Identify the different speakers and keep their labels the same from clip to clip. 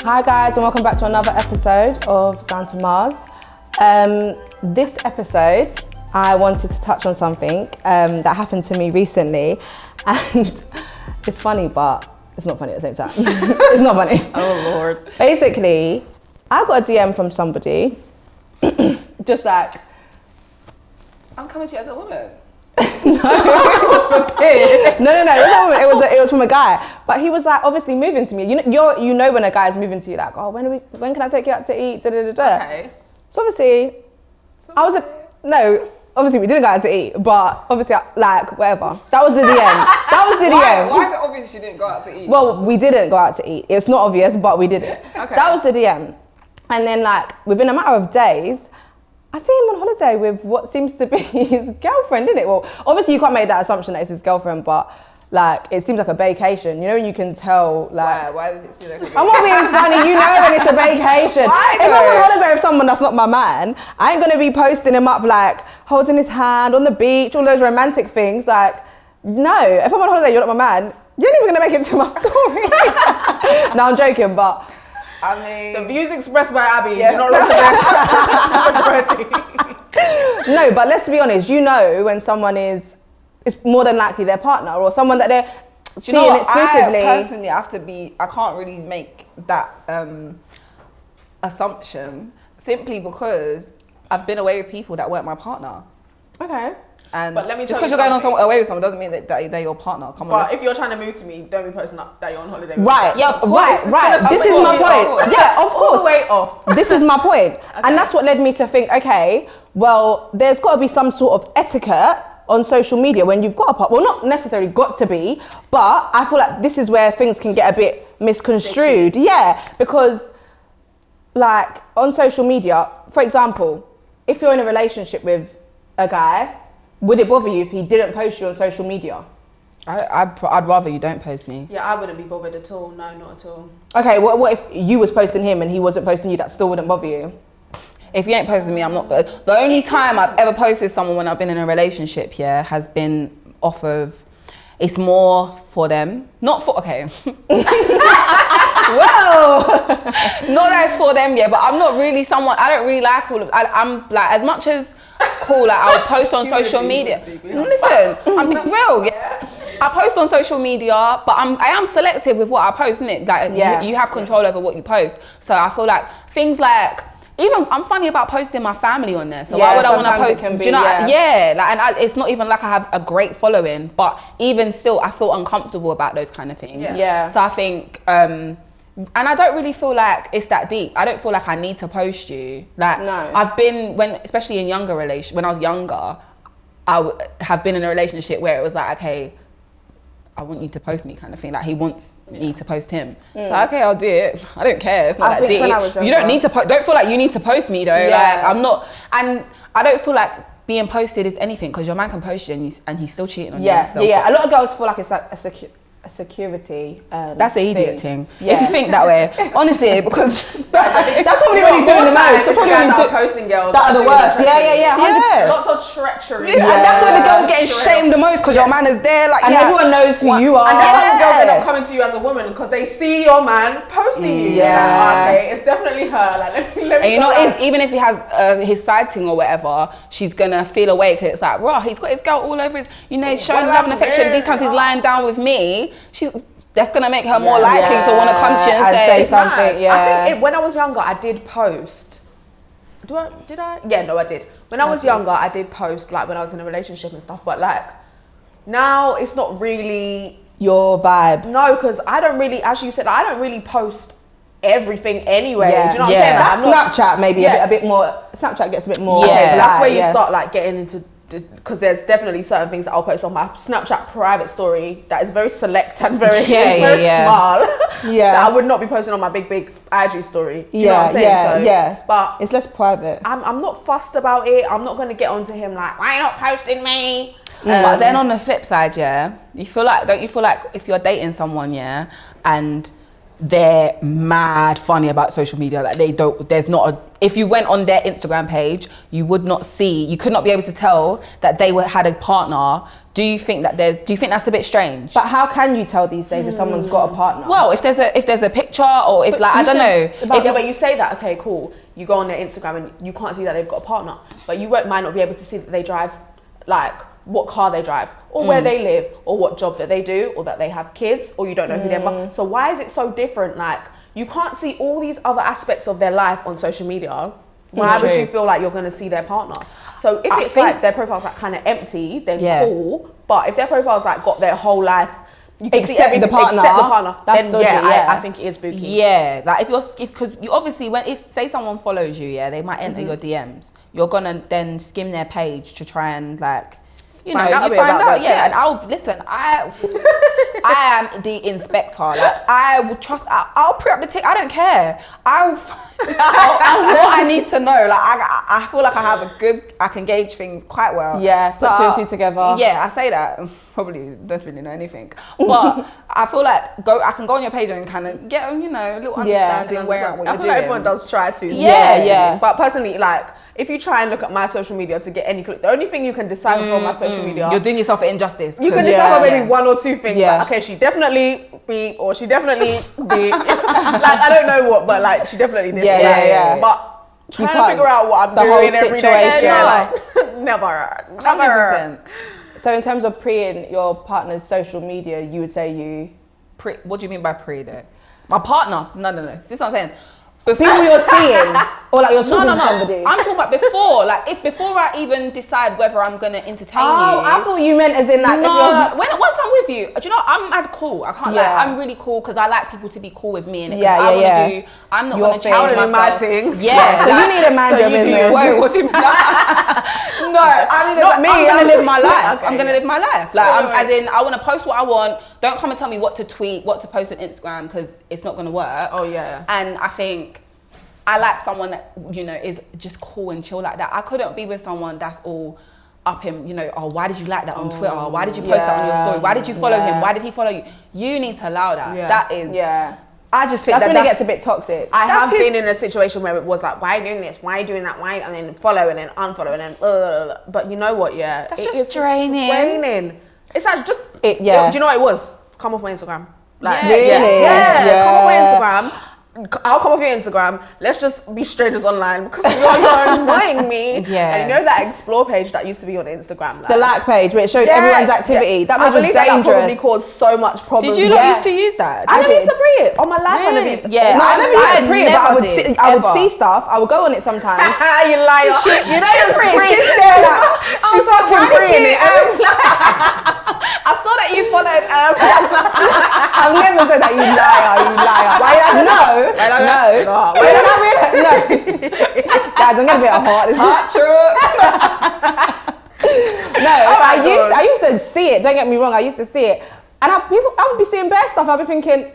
Speaker 1: Hi guys, and welcome back to another episode of Down to Mars. This episode, I wanted to touch on something that happened to me recently, and it's funny, but it's not funny at the same time. It's not funny.
Speaker 2: Oh Lord.
Speaker 1: Basically, I got a DM from somebody, just like,
Speaker 2: I'm coming to you as a woman.
Speaker 1: no, it was from a guy, but he was like obviously moving to me. You know when a guy's moving to you, like, oh, when can I take you out to eat? Da, da, da, da.
Speaker 2: Okay.
Speaker 1: So obviously, obviously we didn't go out to eat, but obviously like whatever. That was the DM. That was the DM.
Speaker 2: Why is it obvious you didn't go out to eat?
Speaker 1: Well, we didn't go out to eat. It's not obvious, but we didn't.
Speaker 2: Okay.
Speaker 1: That was the DM. And then like within a matter of days, I see him on holiday with what seems to be his girlfriend, isn't it? Well, obviously you can't make that assumption that it's his girlfriend, but like it seems like a vacation. You know when you can tell like.
Speaker 2: Why did it seem like a vacation?
Speaker 1: I'm not being funny. You know when it's a vacation.
Speaker 2: Why
Speaker 1: if I'm
Speaker 2: though?
Speaker 1: on holiday with someone that's not my man, I ain't gonna be posting him up like holding his hand on the beach, all those romantic things. Like, no. If I'm on holiday, you're not my man. You're not even gonna make it to my story. No, I'm joking, but.
Speaker 2: I mean,
Speaker 3: the views expressed by Abby
Speaker 2: yes.
Speaker 3: do not represent majority.
Speaker 1: No, but let's be honest, you know when someone is more than likely their partner or someone that they're seeing exclusively.
Speaker 2: I personally have to I can't really make that assumption simply because I've been away with people that weren't my partner.
Speaker 1: Okay.
Speaker 2: And
Speaker 3: But let me
Speaker 2: just
Speaker 3: tell
Speaker 2: because
Speaker 3: you
Speaker 2: you're going
Speaker 3: something.
Speaker 2: away with someone doesn't mean that they're your partner. Come on.
Speaker 3: But if you're trying to move to me, don't be posting up that you're on holiday. with
Speaker 1: Right,
Speaker 3: me.
Speaker 2: Yeah, of course.
Speaker 1: right. This is my point. Yeah, of
Speaker 3: All
Speaker 1: course.
Speaker 3: the way off.
Speaker 1: This is my point. And that's what led me to think, okay, well, there's got to be some sort of etiquette on social media when you've got a partner. Well, not necessarily got to be, but I feel like this is where things can get a bit misconstrued.
Speaker 3: Sticky.
Speaker 1: Yeah, because like on social media, for example, if you're in a relationship with a guy, would it bother you if he didn't post you on social media?
Speaker 2: I'd rather you don't post me.
Speaker 3: Yeah, I wouldn't be bothered at all. No, not at all.
Speaker 1: Okay, what if you was posting him and he wasn't posting you? That still wouldn't bother you?
Speaker 2: If you ain't posting me, I'm not. The only time I've ever posted someone when I've been in a relationship, yeah, has been off of. It's more for them, not for. Okay. Well, not that it's for them, yeah, but I'm not really someone. I don't really like all of. I'm like as much as cool. Like I'll post on social media. Listen, I'm being real, yeah. I post on social media, but I am selective with what I post, isn't it? Like
Speaker 1: Yeah.
Speaker 2: you have control over what you post. So I feel like things like. Even I'm funny about posting my family on there, so
Speaker 1: Yeah,
Speaker 2: why would I want to
Speaker 1: sometimes it
Speaker 2: post?
Speaker 1: can
Speaker 2: Do
Speaker 1: be,
Speaker 2: you know?
Speaker 1: yeah.
Speaker 2: Like, and it's not even like I have a great following, but even still, I feel uncomfortable about those kind of things.
Speaker 1: Yeah.
Speaker 2: So I think, and I don't really feel like it's that deep. I don't feel like I need to post you. Like
Speaker 1: No.
Speaker 2: I've been especially in younger when I was younger, have been in a relationship where it was like, okay, I want you to post me kind of thing. Like he wants me to post him. So okay, I'll do it. I don't care. It's not
Speaker 1: I
Speaker 2: that
Speaker 1: think when I
Speaker 2: deep.
Speaker 1: was
Speaker 2: You don't
Speaker 1: younger-
Speaker 2: need to don't feel like you need to post me though.
Speaker 1: Yeah.
Speaker 2: Like I'm not, and I don't feel like being posted is anything because your man can post you and he's still cheating on you.
Speaker 1: Yeah,
Speaker 2: So
Speaker 1: yeah. A lot of girls feel like it's like a security.
Speaker 2: that's an idiot thing.
Speaker 1: Yeah.
Speaker 2: If you think that way, honestly, because
Speaker 1: That's probably what he's doing the most. That's probably what he's doing.
Speaker 3: posting girls.
Speaker 1: That are the worst. Yeah.
Speaker 2: yeah.
Speaker 3: Lots of treachery.
Speaker 2: And that's when the girl's getting shamed the most because your man is there. Like
Speaker 1: And everyone knows who you are.
Speaker 3: And that's why the girls are
Speaker 2: Yeah.
Speaker 3: not coming to you as a woman because they see your man posting you.
Speaker 1: Yeah.
Speaker 3: Like, okay, it's definitely her. Like, let me
Speaker 2: And you know,
Speaker 3: go out.
Speaker 2: even if he has his side thing or whatever, she's gonna feel away because it's like, raw, he's got his girl all over his, he's showing
Speaker 3: Well,
Speaker 2: love and affection.
Speaker 3: yeah.
Speaker 2: These times he's lying down with me. That's gonna make her more likely to want to come to you and
Speaker 1: I'd
Speaker 2: say,
Speaker 1: say something.
Speaker 3: Mad.
Speaker 1: Yeah.
Speaker 3: I think when I was younger, I did post. Did I? Yeah, no, I did. When I was younger, I did post like when I was in a relationship and stuff. But like now, it's not really
Speaker 1: Your vibe.
Speaker 3: no, because I don't really, as you said, I don't really post everything anyway.
Speaker 1: Yeah.
Speaker 3: Do you know what
Speaker 2: Yeah.
Speaker 3: I'm saying? Like,
Speaker 1: That's
Speaker 3: I'm not-
Speaker 1: Snapchat maybe
Speaker 3: Yeah.
Speaker 1: a bit more. Snapchat gets a bit more.
Speaker 2: Yeah.
Speaker 3: but that's where you
Speaker 1: yeah.
Speaker 3: start like getting into. Because there's definitely certain things that I'll post on my Snapchat private story that is very select and very, very small.
Speaker 1: Yeah.
Speaker 3: That I would not be posting on my big IG story. Do you know
Speaker 1: Yeah,
Speaker 3: what I'm saying?
Speaker 1: yeah,
Speaker 3: So,
Speaker 1: yeah.
Speaker 3: But
Speaker 1: It's less private.
Speaker 3: I'm not fussed about it. I'm not going to get onto him like, why are you not posting me?
Speaker 2: But then on the flip side, yeah, don't you feel like if you're dating someone, yeah, and they're mad funny about social media. Like if you went on their Instagram page, you could not be able to tell that they had a partner. Do you think that's a bit strange?
Speaker 1: But how can you tell these days if someone's got a partner?
Speaker 2: Well, if there's a picture, or if I don't know.
Speaker 3: But you say that, okay, cool. You go on their Instagram and you can't see that they've got a partner, but you might not be able to see that they drive, like what car they drive, or where they live, or what job that they do, or that they have kids, or you don't know who their mum. So why is it so different? Like, you can't see all these other aspects of their life on social media. Why would you feel like you're going to see their partner? So if it's like their profile's like kind of empty, then cool. But if their profile's like got their whole life, you can see everything except the partner,
Speaker 1: then dodgy,
Speaker 3: I think it is spooky.
Speaker 2: Yeah, like because you obviously, if say someone follows you, they might enter your DMs. You're gonna then skim their page to try and like, you find out. And I am the inspector. Like, I will trust. I'll pre up the tick. I don't care. I will find out what I need to know. Like, I feel like I can gauge things quite well.
Speaker 1: Yeah, put two and two together.
Speaker 2: Yeah, I say that. Probably don't really know anything, but I feel like I can go on your page and kind of get a little understanding what you're doing.
Speaker 3: I feel like everyone does try to.
Speaker 1: Yeah.
Speaker 3: But personally, like, if you try and look at my social media to get any clue, the only thing you can decipher from my social media,
Speaker 2: you're doing yourself an injustice.
Speaker 3: You can decipher maybe one or two things. Like, okay, she definitely B, or she definitely B. Like, I don't know what, but like, she definitely this.
Speaker 1: Yeah.
Speaker 3: But trying to figure out what I'm doing every day, never.
Speaker 2: 100%.
Speaker 1: So in terms of pre-ing your partner's social media, you would say you...
Speaker 2: What do you mean by pre there? My partner? No. This is what I'm saying.
Speaker 1: People you're seeing, or like you're talking to somebody.
Speaker 2: I'm talking about before, like before I even decide whether I'm gonna entertain you.
Speaker 1: I thought you meant as in like
Speaker 2: once I'm with you, do you know, I'm mad cool. I can't lie. I'm really cool because I like people to be cool with me, and I'm not gonna change myself.
Speaker 3: My things.
Speaker 1: Yeah, so you need a man your business.
Speaker 2: Wait, what do you mean? No, I mean,
Speaker 3: not me.
Speaker 2: I'm gonna live my life.
Speaker 3: Okay.
Speaker 2: I'm gonna live my life. Like, as in, I want to post what I want. Don't come and tell me what to tweet, what to post on Instagram, because it's not gonna work.
Speaker 3: Oh yeah.
Speaker 2: And I think I like someone that, is just cool and chill like that. I couldn't be with someone that's all up in, why did you like that on Twitter? Why did you post that on your story? Why did you follow him? Why did he follow you? You need to allow that.
Speaker 3: Yeah.
Speaker 2: That is.
Speaker 1: Yeah.
Speaker 2: I just think
Speaker 1: that's when it gets a bit toxic.
Speaker 3: I have been in a situation where it was like, why are you doing this? Why are you doing that? Why? And then follow and then unfollow and then, but you know what? Yeah.
Speaker 2: That's just draining.
Speaker 3: It's like just, do you know what it was? Come off my Instagram. Like,
Speaker 1: really?
Speaker 3: Yeah. Come off my Instagram. I'll come off your Instagram. Let's just be strangers online because you're annoying me.
Speaker 2: Yeah.
Speaker 3: And you know that explore page that used to be on Instagram,
Speaker 1: the like page where it showed everyone's activity. That was dangerous. That probably caused
Speaker 3: so much problems.
Speaker 2: Did you not used to use that?
Speaker 3: I never used to pre it on my life.
Speaker 2: Really?
Speaker 3: I never used to.
Speaker 2: Yeah.
Speaker 1: No, I never used to pre it, but I would see stuff. I would go on it sometimes.
Speaker 3: You liar. You know you're pre.
Speaker 2: She's there.
Speaker 3: She's fucking pre it.
Speaker 2: I saw that you followed.
Speaker 1: I've never said that. You liar. Why no. No. Guys, I'm getting a bit of heart. I used to see it. Don't get me wrong. I used to see it, and I would be seeing bare stuff. I'd be thinking,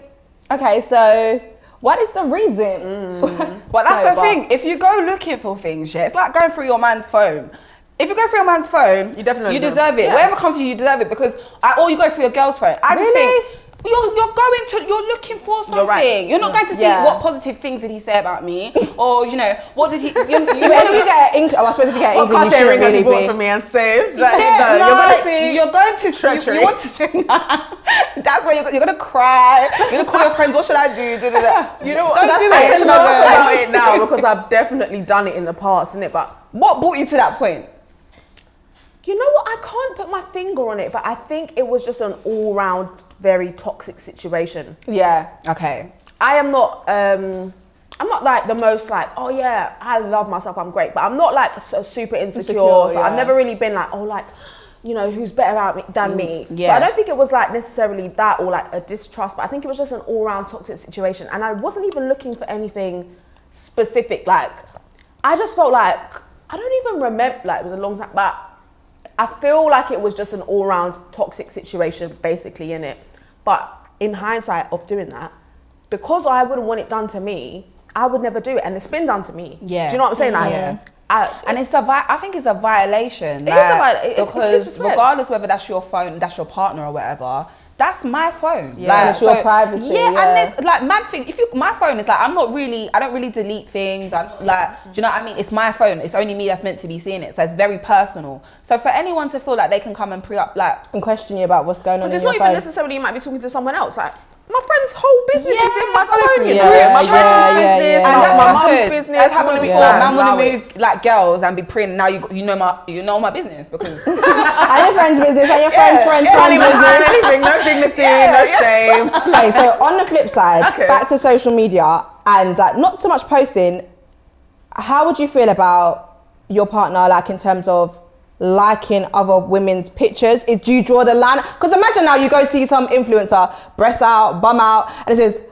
Speaker 1: okay, so what is the reason?
Speaker 2: Well, that's the thing. If you go looking for things, it's like going through your man's phone. If you go through your man's phone, you deserve it. Yeah. Whatever comes to you, you deserve it because, or you go through your girl's phone. I just think. You're looking for something. You're not going to see what positive things did he say about me, or what did he. I
Speaker 1: suppose if you get English, you shouldn't really be.
Speaker 3: For me and saved.
Speaker 2: You're going to see. You want to see. That's why you're going to cry. You're going to call your friends. What should I do?
Speaker 3: You know what? Don't do it. About it now because I've definitely done it in the past, isn't it? But
Speaker 2: what brought you to that point?
Speaker 3: You know what? I can't put my finger on it, but I think it was just an all-round very toxic situation.
Speaker 1: Yeah.
Speaker 2: Okay.
Speaker 3: I'm not like the most like, oh yeah, I love myself, I'm great, but I'm not like super insecure. So I've never really been like, oh, like, who's better than me. Yeah. So I don't think it was like necessarily that or like a distrust, but I think it was just an all-round toxic situation. And I wasn't even looking for anything specific. Like, I just felt like, I don't even remember, like it was a long time, but I feel like it was just an all-round toxic situation, basically, in it. But in hindsight of doing that, because I wouldn't want it done to me, I would never do it, and it's been done to me. Yeah. Do you know what I'm saying? Like,
Speaker 2: and I think it's a violation.
Speaker 3: It is a violation.
Speaker 2: Because regardless whether that's your phone, that's your partner or whatever, that's my phone.
Speaker 1: Yeah, like, it's your privacy.
Speaker 2: Yeah, and there's like mad thing. My phone is like, I don't really delete things. Do you know what I mean? It's my phone. It's only me that's meant to be seeing it. So it's very personal. So for anyone to feel like they can come and and
Speaker 1: question you about what's going on,
Speaker 3: because
Speaker 1: in
Speaker 3: it's
Speaker 1: your
Speaker 3: not even
Speaker 1: phone.
Speaker 3: necessarily you might be talking to someone else. Like, my friend's whole business is in my phone.
Speaker 2: My
Speaker 3: business,
Speaker 2: and that's
Speaker 3: my
Speaker 2: my
Speaker 3: mum's business.
Speaker 2: That's happened before. Man want to move like girls and be preying. Now you know my business because
Speaker 1: and your friend's business and your friend's friend's
Speaker 3: business. No dignity, no shame.
Speaker 1: Okay, so on the flip side, back to social media and not so much posting. How would you feel about your partner, like in terms of liking other women's pictures? Do you draw the line? Because imagine now you go see some influencer, breasts out, bum out, and it says,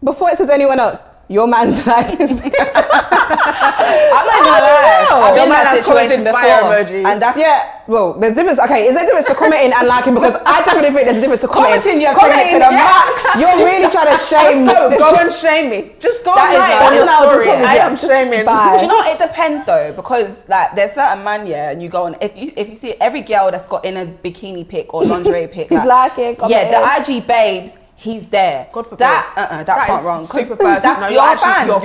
Speaker 1: before it says anyone else, your man's like his picture.
Speaker 2: I'm not even gonna lie. I've been in that situation before. And that's
Speaker 1: well, there's difference. Okay, is there a difference to commenting and liking? Because I definitely think there's a difference to commenting.
Speaker 2: You have taken it to the max.
Speaker 1: You're really trying to shame me.
Speaker 3: Go and shame me. Just go and
Speaker 1: I am
Speaker 3: shaming.
Speaker 2: Do you know what? It depends though, because like there's certain man, and you go on, if you see every girl that's got in a bikini pic or lingerie pic,
Speaker 1: he's liking.
Speaker 2: The IG babes. He's there.
Speaker 3: God forbid.
Speaker 2: That can't wrong.
Speaker 3: Super thirsty.
Speaker 2: That's
Speaker 3: no,
Speaker 2: your fan.
Speaker 3: You're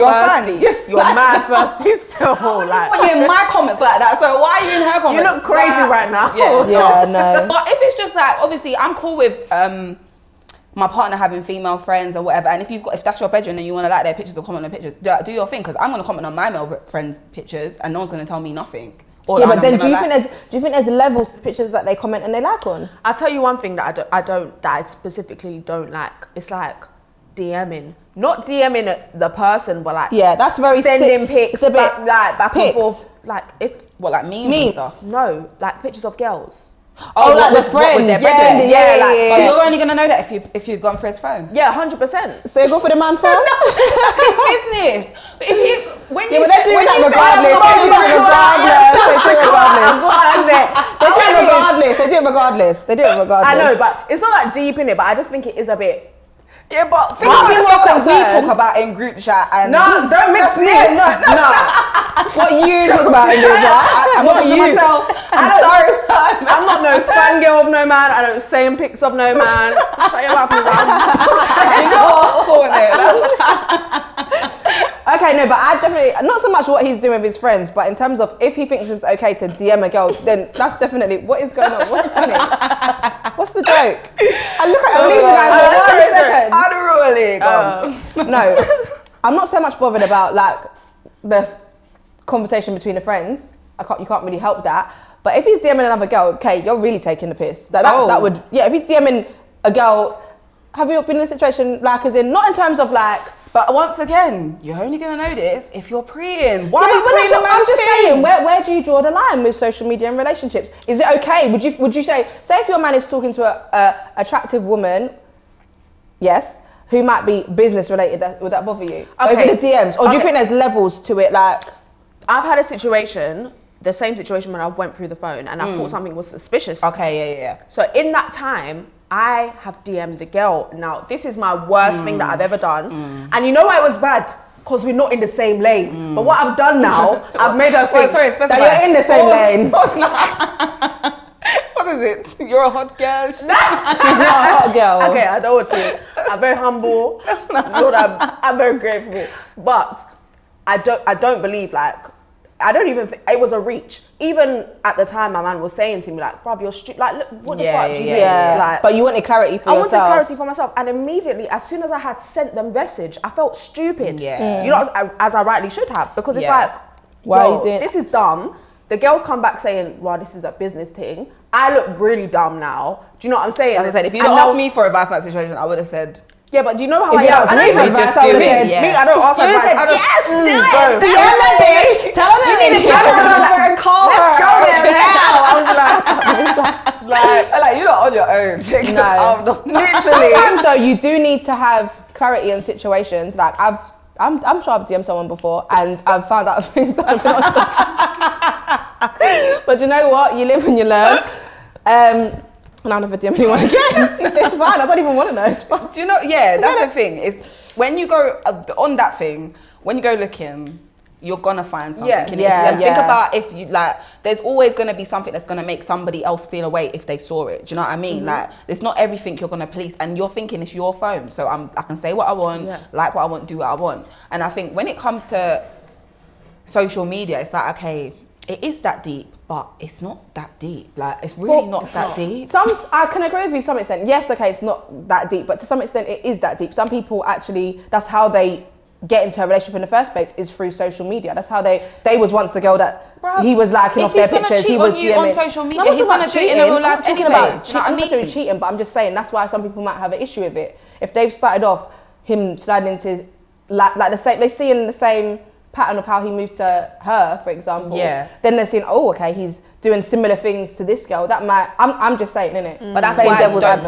Speaker 3: mad thirsty still. Like,
Speaker 2: you're in my comments like that. So why are you in her comments?
Speaker 3: You look crazy right now.
Speaker 1: Yeah, no.
Speaker 2: But if it's just like, obviously, I'm cool with my partner having female friends or whatever. And if that's your bedroom and you want to like their pictures or comment on pictures, do your thing. Because I'm going to comment on my male friends' pictures and no one's going to tell me nothing.
Speaker 1: But then do you think there's levels to pictures that they comment and they like on?
Speaker 3: I'll tell you one thing that I specifically don't like. It's like DMing. Not DMing the person, but like
Speaker 1: that's very
Speaker 3: sending pics back
Speaker 1: pics.
Speaker 3: and forth. Like
Speaker 2: like memes and stuff?
Speaker 3: No, like pictures of girls.
Speaker 1: Oh, like the friends.
Speaker 2: But you're only gonna know that if you've gone for his phone.
Speaker 3: Yeah, 100%.
Speaker 1: So you go for the man phone?
Speaker 2: That's his business. But if you
Speaker 1: but they're doing that regardless. They do it regardless.
Speaker 3: I know, but it's not that deep in it. But I just think it is a bit.
Speaker 2: Yeah, but think about the stuff that we talk about in group chat and
Speaker 3: no, don't mix me. No.
Speaker 1: What you talk about in group chat?
Speaker 2: I'm not you. Myself. I'm sorry.
Speaker 3: I'm not no fangirl of no man. I don't send pics of no man. Shut your mouth,
Speaker 2: you know what?
Speaker 1: Okay, no, but I definitely, not so much what he's doing with his friends, but in terms of if he thinks it's okay to DM a girl, then that's definitely, what is going on? What's funny? What's the joke? I look at him for 1 second. No, I'm not so much bothered about like the conversation between the friends. You can't really help that. But if he's DMing another girl, okay, you're really taking the piss. That would, if he's DMing a girl, have you been in a situation like as in, not in terms of like,
Speaker 2: but once again, you're only going to know this if you're preying. Why are you preying on
Speaker 1: I'm just saying, where do you draw the line with social media and relationships? Is it okay? Would you say if your man is talking to a attractive woman, yes, who might be business related, would that bother you? Okay. Over the DMs? Or do you think there's levels to it? Like,
Speaker 3: I've had a situation, the same situation when I went through the phone and I thought something was suspicious.
Speaker 2: Okay, yeah.
Speaker 3: So in that time, I have DM'd the girl. Now, this is my worst thing that I've ever done. And you know why it was bad? Because we're not in the same lane. But what I've done now, I've made her think
Speaker 2: that
Speaker 1: you're in the same lane.
Speaker 2: What is it? You're a hot girl.
Speaker 1: She's not a hot girl.
Speaker 3: Okay, I don't want to. I'm very humble. That's not. I'm very grateful. But I don't believe I don't even think it was a reach. Even at the time, my man was saying to me like, "Bruv, you're stupid. Like, look, what the fuck do you think?" Like,
Speaker 1: but you wanted clarity for yourself.
Speaker 3: I wanted clarity for myself, and immediately, as soon as I had sent them message, I felt stupid. Yeah. You know, as I rightly should have, because it's like,
Speaker 1: why are you doing?
Speaker 3: This is dumb. The girls come back saying, "Well, this is a business thing." I look really dumb now. Do you know what I'm saying?
Speaker 2: As I said, if you don't ask me for advice in that situation, I would have said.
Speaker 3: Yeah, but do you know how I am?
Speaker 1: I don't even
Speaker 3: advice.
Speaker 1: I would have said,
Speaker 3: me, I don't ask advice.
Speaker 2: Yes, do it.
Speaker 1: Tell her you need to get her number and call her.
Speaker 3: Let's go there now. I'm
Speaker 2: like, you're not on your own.
Speaker 1: No.
Speaker 3: Literally.
Speaker 1: Sometimes though, you do need to have clarity in situations. Like I'm sure I've DM'd someone before and I've found out things that I've not. But you know what? You live and you learn. And I'll never DM anyone again. It's fine. I don't even want to know. It's fine.
Speaker 2: Do you know? Yeah, that's the thing. It's when you go on that thing, when you go looking, you're gonna find something in it. And think about if you like, there's always gonna be something that's gonna make somebody else feel away if they saw it. Do you know what I mean? Like, it's not everything you're gonna police, and you're thinking it's your phone, so I can say what I want, like what I want, do what I want. And I think when it comes to social media, it's like, okay, it is that deep, but it's not that deep. Like, it's really not that deep.
Speaker 1: I can agree with you to some extent. Yes, okay, it's not that deep, but to some extent it is that deep. Some people actually, that's how they get into a relationship in the first place, is through social media. That's how they was once the girl that he was liking off their pictures. He was
Speaker 2: DMing you on social media. He's gonna cheat in real life anyway.
Speaker 1: I'm not necessarily cheating, but I'm just saying that's why some people might have an issue with it. If they've started off him sliding into like the same, they see in the same pattern of how he moved to her, for example. Yeah. Then they're seeing, oh, okay, he's doing similar things to this girl. That might. I'm just saying, innit?
Speaker 2: But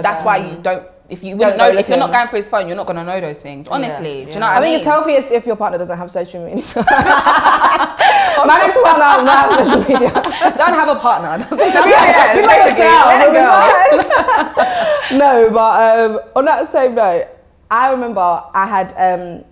Speaker 2: that's why you don't. If you wouldn't know, if you're not going for his phone, you're not going to know those things. Honestly, do you know what I mean?
Speaker 1: I think it's healthiest if your partner doesn't have social media. My next partner doesn't have social media.
Speaker 2: Don't have a partner.
Speaker 1: No, but on that same note, I remember I had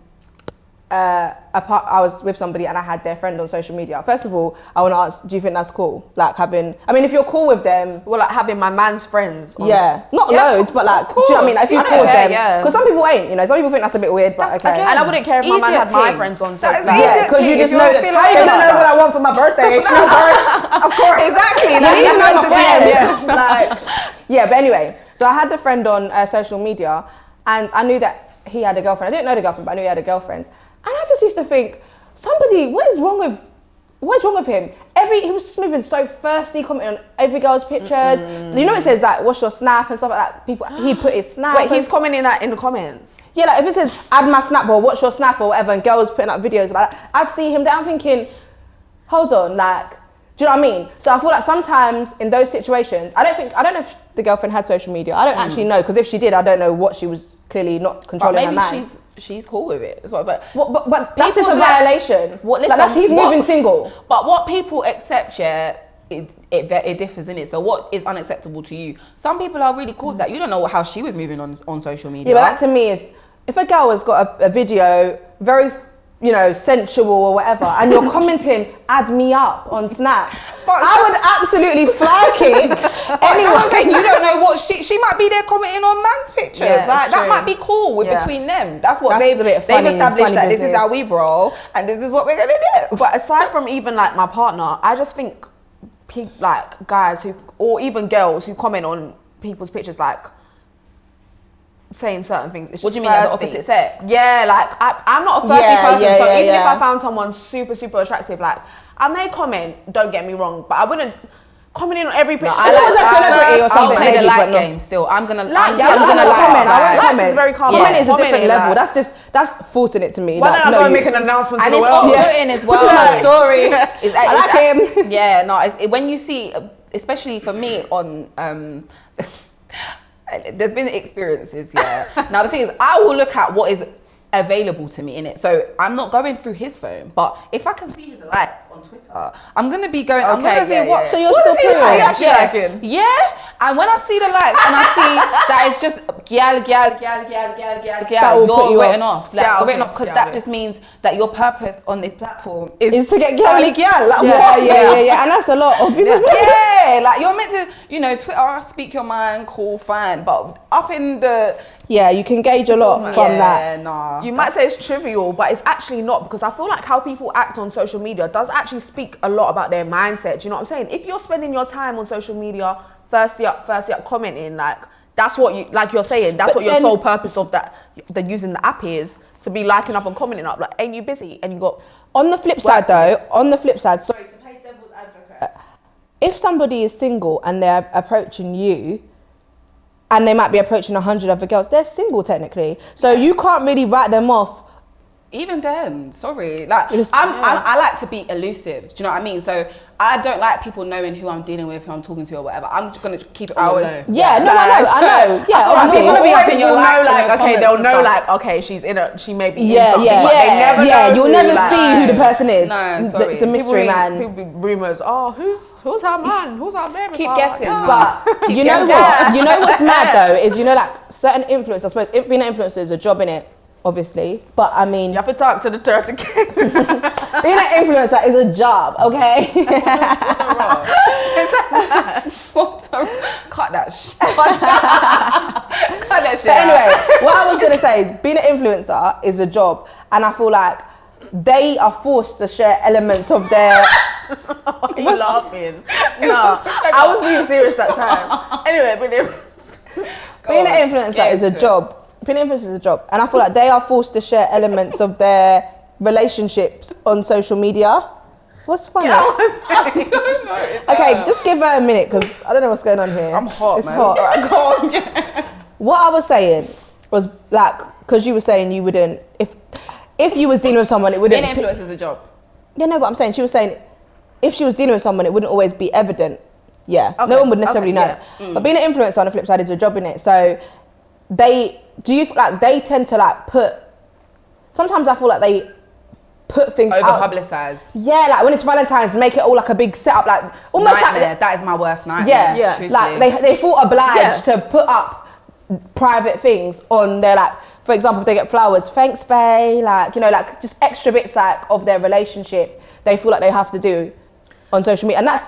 Speaker 1: I was with somebody and I had their friend on social media. First of all, I want to ask, do you think that's cool? Like having, I mean, if you're cool with them,
Speaker 3: well, like having my man's friends.
Speaker 1: Not loads, but like, do you know what I mean? Like, if you're cool with them, because some people ain't, you know, some people think that's a bit weird, but okay.
Speaker 3: And I wouldn't care if my man had my friends on social media.
Speaker 1: Yeah, because you just know that.
Speaker 3: How you gonna know what I want for my birthday? Of course, exactly. Like, he's my friend.
Speaker 1: Yeah, but anyway, so I had the friend on social media, and I knew that he had a girlfriend. I didn't know the girlfriend, but I knew he had a girlfriend. And I just used to think, what is wrong with him? He was just moving so thirsty, commenting on every girl's pictures. You know, it says like, what's your snap and stuff like that. People, he put his snap.
Speaker 3: Wait, he's commenting that in the comments?
Speaker 1: Yeah, like if it says add my snap or what's your snap or whatever, and girls putting up videos like that, I'd see him there. I'm thinking, hold on, like, do you know what I mean? So I feel like sometimes in those situations, I don't know if the girlfriend had social media. I don't actually know, because if she did, I don't know what she was clearly not controlling her man.
Speaker 2: She's cool with it. That's what I was like.
Speaker 1: But that's just a violation. He's moving single.
Speaker 2: But what people accept, it differs in it. So what is unacceptable to you? Some people are really cool with that. You don't know how she was moving on social media.
Speaker 1: Yeah, but that to me is, if a girl has got a video very, you know, sensual or whatever, and you're commenting, add me up on Snap, I would absolutely fly kick anyone.
Speaker 2: You don't know what she might be there commenting on man's pictures. Like, that might be cool between them. That's they've established that this is how we roll and this is what we're gonna do.
Speaker 3: But aside from even like my partner, I just think like guys who, or even girls who comment on people's pictures, like saying certain things. It's
Speaker 2: what do you mean, like the opposite sex?
Speaker 3: Yeah, like I'm not a thirsty person, so even if I found someone super, super attractive, like I may comment, don't get me wrong, but I wouldn't comment on every picture.
Speaker 1: No, I like a celebrity or something.
Speaker 2: I'll play the like game still. I'm gonna
Speaker 1: comment.
Speaker 3: Very common.
Speaker 1: Comment is a different level. That's forcing it to me.
Speaker 3: Why don't I go and make an announcement to the world?
Speaker 2: And it's off-putting as well.
Speaker 1: This is my story. I like him.
Speaker 2: Yeah, no, when you see, especially for me on, there's been experiences, Now the thing is, I will look at what is available to me in it. So I'm not going through his phone, but if I can see his likes on Twitter, I'm gonna be going. I'm gonna see what.
Speaker 1: So you're still
Speaker 3: liking?
Speaker 2: Yeah. And when I see the likes and I see that it's just gal, you're written off. Like you're written off because that just means that your purpose on this platform is
Speaker 1: to get
Speaker 2: gal.
Speaker 1: Yeah. And that's a lot of people's
Speaker 2: like you're meant to, you know, Twitter, speak your mind, cool, fine, but up in the
Speaker 1: you can gauge a lot from that.
Speaker 2: Nah.
Speaker 3: You might say it's trivial, but it's actually not, because I feel like how people act on social media does actually speak a lot about their mindset. Do you know what I'm saying? If you're spending your time on social media, thirsty up, commenting, like that's what you, like you're saying, that's what your sole purpose of that, the using the app is, to be liking up and commenting up. Like, ain't you busy? And you got.
Speaker 1: On the flip side, sorry, to play devil's advocate, if somebody is single and they're approaching you, and they might be approaching 100 other girls, they're single technically. So you can't really write them off.
Speaker 2: Even then, sorry. Like, I like to be elusive. Do you know what I mean? So I don't like people knowing who I'm dealing with, who I'm talking to or whatever. I'm just going to keep it real low.
Speaker 1: I know. Yeah,
Speaker 2: obviously. You're going to be up in your life.
Speaker 3: They'll know, like, okay, she may be in something, but they never know.
Speaker 1: You'll never see who the person is.
Speaker 2: No, sorry.
Speaker 1: It's a mystery, man.
Speaker 3: People be rumours, who's her man? Who's her baby?
Speaker 2: Keep guessing.
Speaker 1: But you know what? You know what's mad though is, you know, like certain influencers, I suppose being an influencer is a job, innit? obviously. But I mean,
Speaker 3: You have to talk to the church again.
Speaker 1: being an influencer is a job, okay?
Speaker 2: Cut that shit. Cut that shit.
Speaker 1: But anyway, what I was gonna say is being an influencer is a job, and I feel like they are forced to share elements of their.
Speaker 3: Are you laughing? No, I was being serious that time. Anyway,
Speaker 1: being an influencer is a job. Being an influencer is a job, and I feel like they are forced to share elements of their relationships on social media. What's funny?
Speaker 2: I don't know.
Speaker 1: Okay, just give her a minute because I don't know what's going on here.
Speaker 2: I'm hot,
Speaker 1: it's
Speaker 2: man.
Speaker 1: Hot.
Speaker 2: Right, go on, yeah.
Speaker 1: What I was saying was like, because you were saying you wouldn't, if you was dealing with someone, it wouldn't.
Speaker 2: Being an influencer is a job.
Speaker 1: Yeah, no, but I'm saying she was saying if she was dealing with someone, it wouldn't always be evident. Yeah,
Speaker 3: Okay,
Speaker 1: no one would necessarily know.
Speaker 3: yeah.
Speaker 1: But being an influencer on the flip side is a job, innit? So do you feel like they tend to like put? Sometimes I feel like they put things
Speaker 2: over
Speaker 1: out.
Speaker 2: publicize.
Speaker 1: Yeah, like when it's Valentine's, make it all like a big setup, like almost
Speaker 2: Nightmare.
Speaker 1: like
Speaker 2: That is my worst nightmare.
Speaker 1: yeah. Like they feel obliged to put up private things on their, like, for example, if they get flowers, thanks bae, like, you know, like just extra bits like of their relationship they feel like they have to do on social media, and that's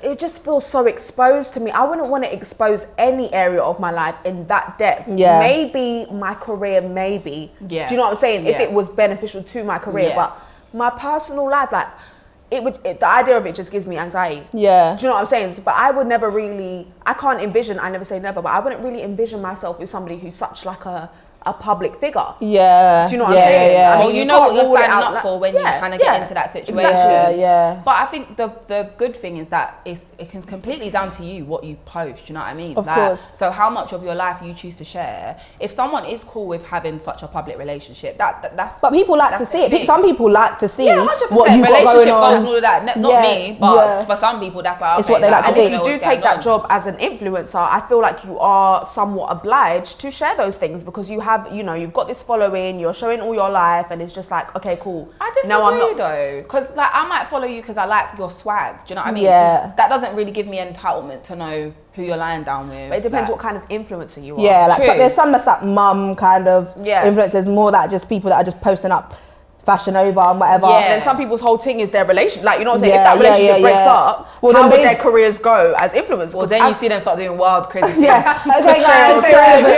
Speaker 3: it just feels so exposed to me. I wouldn't want to expose any area of my life in that depth.
Speaker 1: Yeah.
Speaker 3: Maybe my career, maybe.
Speaker 2: Yeah.
Speaker 3: Do you know what I'm saying? If
Speaker 2: Yeah.
Speaker 3: it was beneficial to my career,
Speaker 2: Yeah.
Speaker 3: but my personal life, like, the idea of it just gives me anxiety.
Speaker 1: yeah.
Speaker 3: Do you know what I'm saying? But I would never really, I can't envision, I never say never, but I wouldn't really envision myself with somebody who's such like a public figure.
Speaker 1: Yeah.
Speaker 3: Do you know what I'm saying?
Speaker 1: Yeah.
Speaker 3: I mean,
Speaker 2: Well, you
Speaker 3: you
Speaker 2: know what
Speaker 3: can't
Speaker 2: you're
Speaker 3: rule it
Speaker 2: signing
Speaker 3: out
Speaker 2: up
Speaker 3: like-
Speaker 2: for when you
Speaker 3: Yeah,
Speaker 2: kind of
Speaker 3: yeah,
Speaker 2: get into that situation.
Speaker 3: exactly.
Speaker 1: Yeah.
Speaker 2: But I think the good thing is that it's completely down to you what you post. You know what I mean?
Speaker 1: Of course.
Speaker 2: So how much of your life you choose to share. If someone is cool with having such a public relationship, that's.
Speaker 1: But people like to
Speaker 2: that's
Speaker 1: see
Speaker 2: their
Speaker 1: it.
Speaker 2: thing.
Speaker 1: Some people like to see
Speaker 2: Yeah, 100%.
Speaker 1: what you've got
Speaker 2: Relationship
Speaker 1: going
Speaker 2: goals
Speaker 1: on.
Speaker 2: and all of that. Not
Speaker 1: Yeah,
Speaker 2: me, but
Speaker 1: yeah.
Speaker 2: for some people, that's like,
Speaker 1: It's
Speaker 2: okay,
Speaker 1: what they like to
Speaker 2: I
Speaker 1: see.
Speaker 2: don't
Speaker 3: If
Speaker 2: know
Speaker 3: you do
Speaker 2: what's
Speaker 3: take
Speaker 2: going
Speaker 3: that
Speaker 2: on.
Speaker 3: job as an influencer, I feel like you are somewhat obliged to share those things because you have, you know, you've got this following, you're showing all your life, and it's just like, okay, cool.
Speaker 2: I disagree
Speaker 3: No, I'm not.
Speaker 2: though, because like I might follow you because I like your swag. Do you know what I mean?
Speaker 1: Yeah.
Speaker 2: That doesn't really give me entitlement to know who you're lying down with.
Speaker 3: But it depends
Speaker 2: like,
Speaker 3: what kind of influencer you are.
Speaker 1: Yeah, like so
Speaker 2: True.
Speaker 1: there's some that's like mum kind of
Speaker 3: Yeah.
Speaker 1: influencers, more like just people that are just posting up Fashion Over and whatever.
Speaker 2: Yeah.
Speaker 3: And then some people's whole thing is their relationship. Like, you know what I'm saying?
Speaker 1: Yeah,
Speaker 3: If that relationship
Speaker 1: yeah,
Speaker 3: breaks
Speaker 1: yeah.
Speaker 3: up,
Speaker 1: Well,
Speaker 3: how
Speaker 1: then
Speaker 3: would
Speaker 1: they-
Speaker 3: their careers go as influencers?
Speaker 2: Well, then you see them start doing wild, crazy things.
Speaker 1: Yeah. Okay, guys.
Speaker 3: say-
Speaker 1: So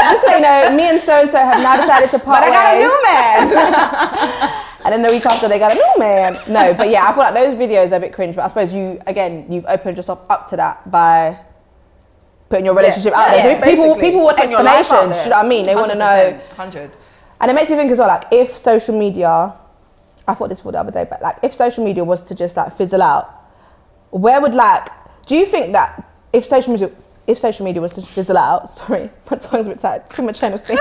Speaker 1: just so you know, me and so have now decided to part
Speaker 2: But I got a
Speaker 1: ways.
Speaker 2: new man.
Speaker 1: And then the week after they got a new man. No, but yeah, I feel like those videos are a bit cringe. But I suppose you've opened yourself up to that by putting your relationship out there.
Speaker 3: yeah,
Speaker 1: So people
Speaker 3: basically.
Speaker 1: want
Speaker 3: Putting your life out
Speaker 1: explanations.
Speaker 3: there.
Speaker 1: Do you know what I mean? They want to know.
Speaker 2: 100.
Speaker 1: And it makes me think as well, like, if social media, I thought this for the other day, but like, if social media was to just like fizzle out, where would like, do you think that if social media was to fizzle out, sorry, my tongue's a bit tight, too much Hennessy.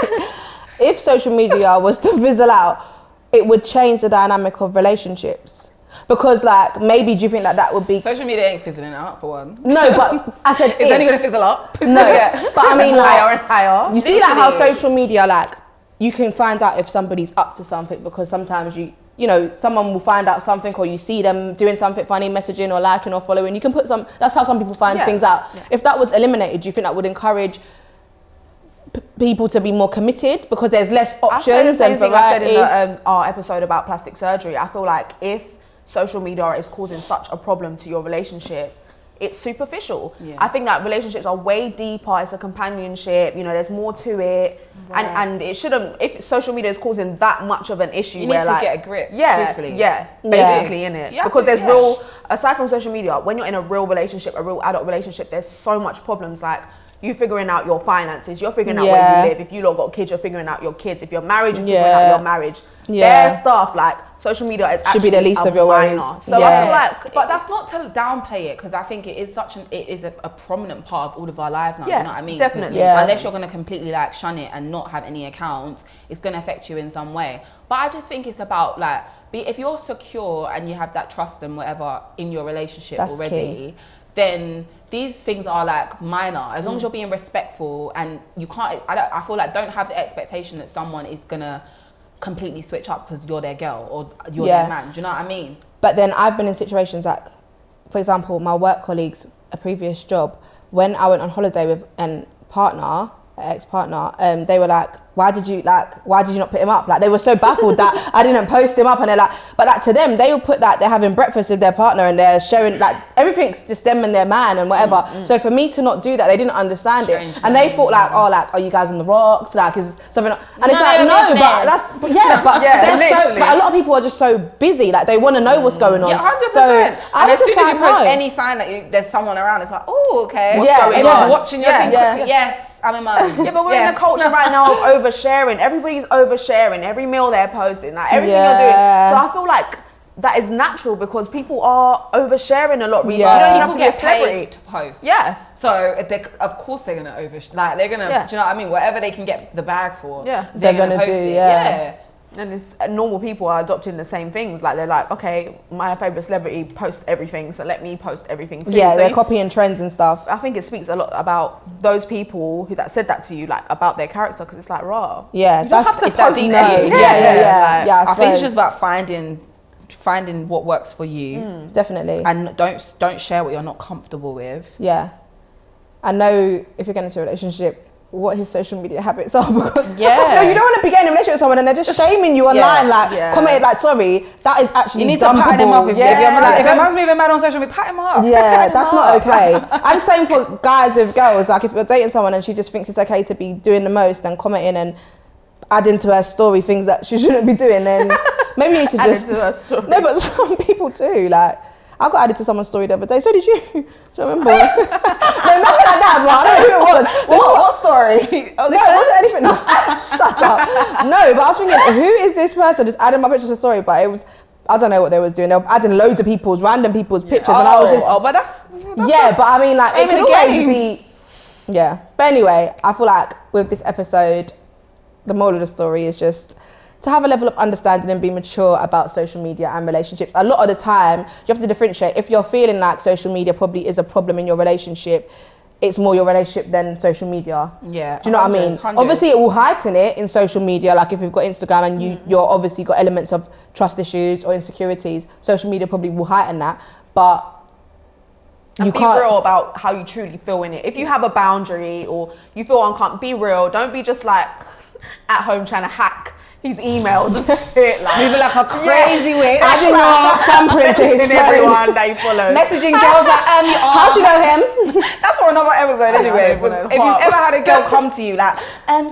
Speaker 1: If social media was to fizzle out, it would change the dynamic of relationships? Because like, maybe do you think that would be,
Speaker 2: Social media ain't fizzling out for one.
Speaker 1: no, but I said
Speaker 2: It's only going to fizzle up.
Speaker 1: no, but I mean like,
Speaker 3: higher and higher.
Speaker 1: you see like how
Speaker 2: Literally.
Speaker 1: social media, like, you can find out if somebody's up to something because sometimes you know, someone will find out something or you see them doing something funny, messaging or liking or following. You can put that's how some people find things out.
Speaker 3: Yeah.
Speaker 1: If that was eliminated, do you think that would encourage people to be more committed because there's less
Speaker 3: I said the
Speaker 1: options
Speaker 3: same
Speaker 1: and
Speaker 3: thing I said
Speaker 1: variety?
Speaker 3: in our episode about plastic surgery. I feel like if social media is causing such a problem to your relationship, it's superficial.
Speaker 2: Yeah.
Speaker 3: I think that relationships are way deeper. It's a companionship. You know, there's more to it, and it shouldn't. If social media is causing that much of an issue,
Speaker 2: You
Speaker 3: where
Speaker 2: need to
Speaker 3: like,
Speaker 2: get a grip,
Speaker 3: Yeah,
Speaker 2: truthfully.
Speaker 3: yeah,
Speaker 1: Yeah.
Speaker 3: basically in it
Speaker 2: You have
Speaker 3: because
Speaker 2: to,
Speaker 3: there's
Speaker 2: yeah.
Speaker 3: real. Aside from social media, when you're in a real relationship, a real adult relationship, there's so much problems like. You figuring out your finances, you're figuring out where
Speaker 1: Yeah.
Speaker 3: you live. If you lot got kids, you're figuring out your kids. If you're married, you're figuring
Speaker 1: Yeah.
Speaker 3: out your marriage.
Speaker 1: Yeah.
Speaker 3: Their stuff, like social media, is
Speaker 1: Should be the
Speaker 3: actually
Speaker 1: least
Speaker 3: a
Speaker 1: of your
Speaker 3: minor.
Speaker 1: worries.
Speaker 3: So
Speaker 1: Yeah.
Speaker 3: I feel like,
Speaker 2: But that's not to downplay it because I think it is a prominent part of all of our lives now.
Speaker 3: Yeah,
Speaker 2: you know what I mean? 'Cause
Speaker 3: definitely.
Speaker 1: Yeah.
Speaker 2: Unless you're going to completely like shun it and not have any accounts, it's going to affect you in some way. But I just think it's about like if you're secure and you have that trust and whatever in your relationship
Speaker 1: That's
Speaker 2: already,
Speaker 1: key.
Speaker 2: then these things are like minor as long as you're being respectful and you can't. I feel like don't have the expectation that someone is gonna completely switch up because you're their girl or you're
Speaker 1: Yeah.
Speaker 2: their man. Do you know what I mean?
Speaker 1: But then I've been in situations like, for example, my work colleagues, a previous job, when I went on holiday with an ex-partner, they were like, why did you not put him up? Like, they were so baffled that I didn't post him up, and they're like, but like to them, they will put that they're having breakfast with their partner and they're showing like everything's just them and their man and whatever. So for me to not do that, they didn't understand it, and they thought like, oh, like, are you guys on the rocks? Like, is something? And it's like, no, but a lot of people are just so busy, like they want to know what's going on.
Speaker 2: Yeah, 100%.
Speaker 1: So
Speaker 4: and as soon as you post any sign that there's someone around, it's like, oh, okay, what's going on? Watching your thing quickly. Yes, I'm in mine.
Speaker 3: Yeah, but we're in a culture right now of oversharing. Everybody's oversharing every meal they're posting, like everything you're doing. So I feel like that is natural because people are oversharing a lot. You don't even have to be a celebrity
Speaker 2: to post.
Speaker 3: Yeah.
Speaker 4: So of course they're gonna they're gonna, do you know what I mean? Whatever they can get the bag for, they're gonna post it. Yeah.
Speaker 3: And it's normal people are adopting the same things. Like they're like, okay, my favorite celebrity posts everything, so let me post everything too.
Speaker 1: Yeah,
Speaker 3: so
Speaker 1: they're copying trends and stuff.
Speaker 3: I think it speaks a lot about those people that said that to you, like about their character, because it's like raw.
Speaker 1: Yeah,
Speaker 3: you don't have to
Speaker 4: it's that deep.
Speaker 1: Yeah.
Speaker 4: I think it's just about finding what works for you.
Speaker 1: Definitely.
Speaker 4: And don't share what you're not comfortable with.
Speaker 1: Yeah. I know if you're getting into a relationship, what his social media habits are, because no, you don't want to be getting in a relationship with someone and they're just shaming you online, commenting like, sorry, that is actually
Speaker 4: you need to pat him up if your man's moving mad on social media, pat him up.
Speaker 1: Yeah, that's not okay. And same for guys with girls. Like if you're dating someone and she just thinks it's okay to be doing the most and commenting and adding to her story things that she shouldn't be doing, then maybe you need to just no, but some people do. Like I got added to someone's story the other day. So did you? Do you remember? No, nothing like that, but I don't know who it was.
Speaker 4: What story?
Speaker 1: No, it wasn't anything. No. Shut up. No, but I was thinking, who is this person just adding my picture to the story? But it was, I don't know what they was doing. They were adding loads of random people's pictures, and I was just.
Speaker 4: But that's
Speaker 1: but I mean, like, it could always be. Yeah, but anyway, I feel like with this episode, the moral of the story is just to have a level of understanding and be mature about social media and relationships. A lot of the time, you have to differentiate. If you're feeling like social media probably is a problem in your relationship, it's more your relationship than social media.
Speaker 4: Yeah.
Speaker 1: Do you know what I mean?
Speaker 4: 100.
Speaker 1: Obviously, it will heighten it in social media. Like if you've got Instagram and you're obviously got elements of trust issues or insecurities, social media probably will heighten that. But
Speaker 3: you can't be real about how you truly feel in it. If you have a boundary or you feel uncomfortable, be real. Don't be just like at home trying to hack his emails and shit, like
Speaker 4: moving like a crazy witch,
Speaker 1: adding your thumbprint to his phone,
Speaker 3: everyone that you follow,
Speaker 4: messaging girls like
Speaker 1: how do you know him?
Speaker 4: That's for another episode anyway. If you've ever had a girl come to you like,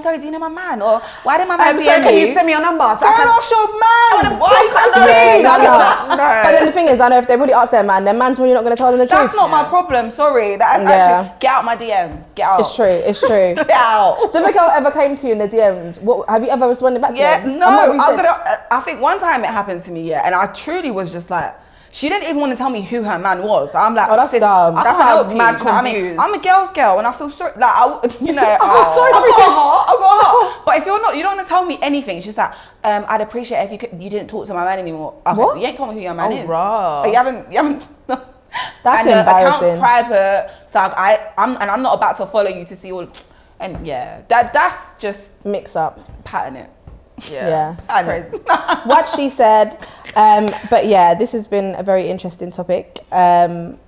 Speaker 4: sorry, do you know my man? Or why did my man DM
Speaker 3: can you send me your number? So
Speaker 4: I can ask your man.
Speaker 1: No. But then the thing is, I know if they really ask their man's probably not going to tell them the truth.
Speaker 4: That's not my problem. Sorry, that's actually get out my DM. Get out.
Speaker 1: It's true.
Speaker 4: Get out.
Speaker 1: So if a girl ever came to you in the DMs, what have you ever responded back to them?
Speaker 4: No, I think one time it happened to me, and I truly was just like, she didn't even want to tell me who her man was. I'm like,
Speaker 1: oh, that's dumb.
Speaker 4: That's why I was mad confused. I'm a girl's girl, and I feel sorry. Like, I've got a heart. But if you don't want to tell me anything. She's like, I'd appreciate if you didn't talk to my man anymore.
Speaker 1: What?
Speaker 4: You ain't told me who your man is.
Speaker 3: Right.
Speaker 4: You haven't.
Speaker 1: That's
Speaker 4: and
Speaker 1: embarrassing.
Speaker 4: The account's private, so I'm not about to follow you to see all. And that's just
Speaker 1: mix up,
Speaker 4: pattern it.
Speaker 1: Yeah. What she said. But yeah, this has been a very interesting topic. And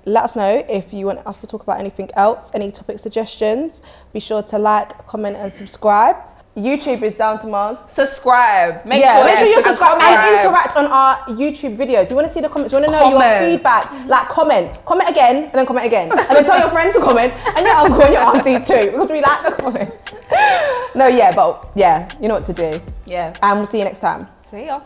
Speaker 1: let us know if you want us to talk about anything else, any topic suggestions. Be sure to like, comment, and subscribe. YouTube is Down to Mars.
Speaker 4: Subscribe. Make
Speaker 1: sure
Speaker 4: you
Speaker 1: subscribe and interact on our YouTube videos. You want to see the comments, you want to know your feedback. Like comment again, and then comment again. And then tell your friends to comment, and your uncle and your auntie too, because we like the comments. You know what to do.
Speaker 4: Yes.
Speaker 1: And we'll see you next time.
Speaker 3: See ya.